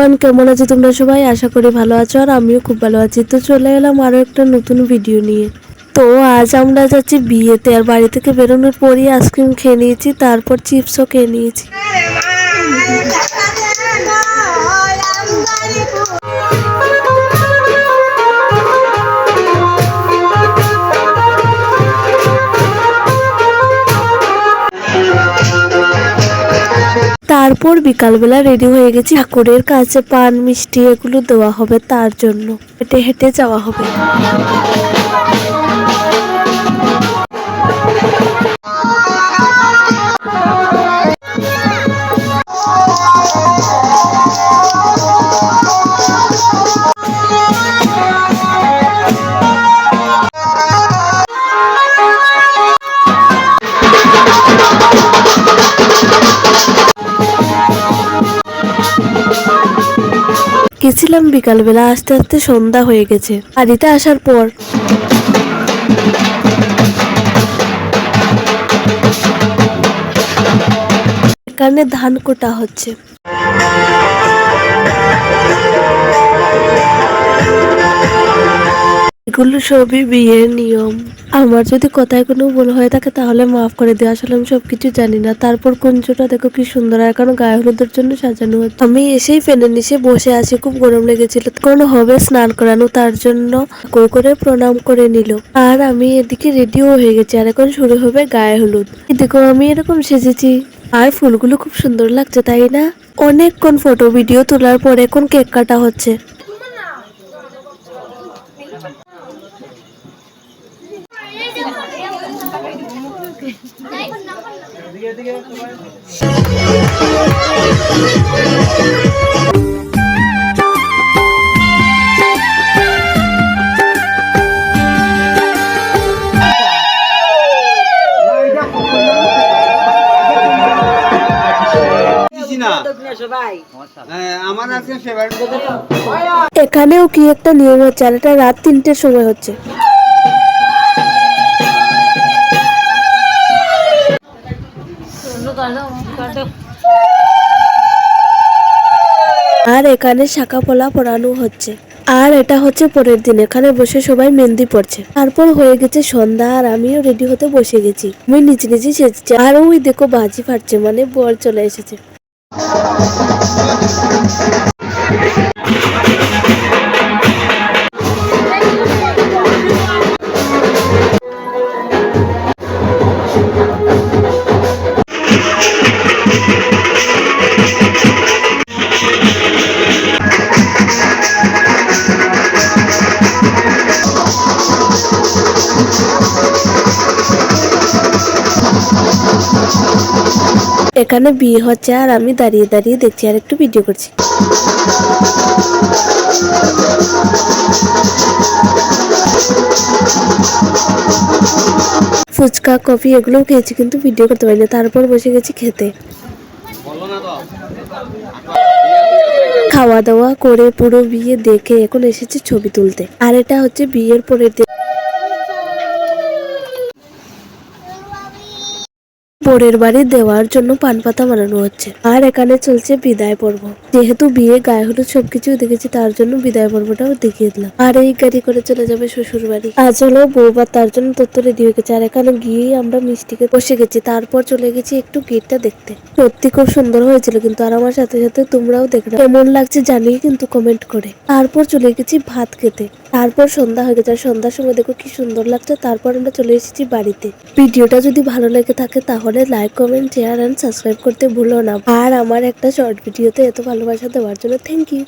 Everyone, কেমন আছো তোমরা সবাই? আশা করি ভালো আছো আর আমিও খুব ভালো আছি। তো চলে এলাম আরো একটা নতুন ভিডিও নিয়ে। তো আজ আমরা যাচ্ছি বিয়েতে, আর বাড়ি থেকে বেরোনোর পরই আইসক্রিম খেয়ে নিয়েছি, তারপর চিপসও খেয়ে নিয়েছি। তারপর বিকালবেলা রেডি হয়ে গেছি, ঠাকুরের কাছে পান মিষ্টি এগুলো দেওয়া হবে, তার জন্য হেঁটে হেঁটে যাওয়া হবে। গেছিলাম বিকালবেলা, আস্তে আস্তে সন্ধ্যা হয়ে গেছে। বাড়িতে আসার পর এখানে ধান কোটা হচ্ছে। এগুলো সবই বিয়ের নিয়ম। আমার যদি কথায় কোনো ভুল হয়ে থাকে তাহলে মাফ করে দিও, আসলে আমি সবকিছু জানি না। তারপর কুঞ্জটা দেখো কি সুন্দর, এখন গায়ে হলুদের জন্য সাজানো হচ্ছে। আমি এসেই ফ্যানের নিচে বসে আছি, খুব গরম লেগেছিল। কোন হবে স্নান করানো, তার জন্য করে প্রণাম করে নিল। আর আমি এদিকে রেডিও হয়ে গেছি, আর এখন শুরু হবে গায়ে হলুদ। দেখো আমি এরকম সেজেছি, আর ফুলগুলো খুব সুন্দর লাগছে, তাই না? অনেকক্ষণ ফটো ভিডিও তোলার পর এখন কেক কাটা হচ্ছে। এখানেও কি একটা নিয়ম হচ্ছে, আর এটা রাত 3টের সময় হচ্ছে। আর এখানে শাখা পলা পরানো হচ্ছে। আর এটা হচ্ছে পরের দিন, এখানে বসে সবাই মেহেন্দি পড়ছে। তারপর হয়ে গেছে সন্ধ্যা, আর আমিও রেডি হতে বসে গেছি। আমি নিচে নিচে সেজেছি, আর ওই দেখো বাজি ফাটছে, মানে বর চলে এসেছে। এখানে বিয়ে হচ্ছে, আর আমি দাঁড়িয়ে দাঁড়িয়ে দেখছি আর একটু ভিডিও করছি। ফুচকা কফি এগুলোও খেয়েছি, কিন্তু ভিডিও করতে পারিনি। তারপর বসে গেছি খেতে। খাওয়া দাওয়া করে পুরো বিয়ে দেখে এখন এসেছি ছবি তুলতে। আর এটা হচ্ছে বিয়ের পরের দিন, পরের বাড়ি দেওয়ার জন্য পান পাতা বানানো হচ্ছে। আর এখানে চলছে বিদায় পর্ব। যেহেতু বিয়ে গায়ে হলুদ সবকিছু দেখেছি, তার জন্য বিদায় পর্বটাও দেখিয়ে দিলাম। আর এই গাড়ি করে চলে যাবে শ্বশুর বাড়ি। আজ হলো বউবার, তার জন্য তত্ত্ব রেডি হয়ে গেছে। আর এখানে গিয়ে আমরা মিষ্টিকে বসে গেছি। তারপর চলে গেছি একটু গেটটা দেখতে। সত্যি খুব সুন্দর হয়েছিল কিন্তু, আর আমার সাথে সাথে তোমরাও দেখো কেমন লাগছে জানিয়ে কিন্তু কমেন্ট করে। তারপর চলে গেছি ভাত খেতে। তারপর সন্ধ্যা হয়ে গেছে, আর সন্ধ্যার সময় দেখো কি সুন্দর লাগছে। তারপর আমরা চলে এসেছি বাড়িতে। ভিডিওটা যদি ভালো লেগে থাকে তাহলে like, comment, share and subscribe করতে ভুলো না। আর আমার একটা শর্ট ভিডিওতে এত ভালোবাসা দেওয়ার জন্য থ্যাংক ইউ।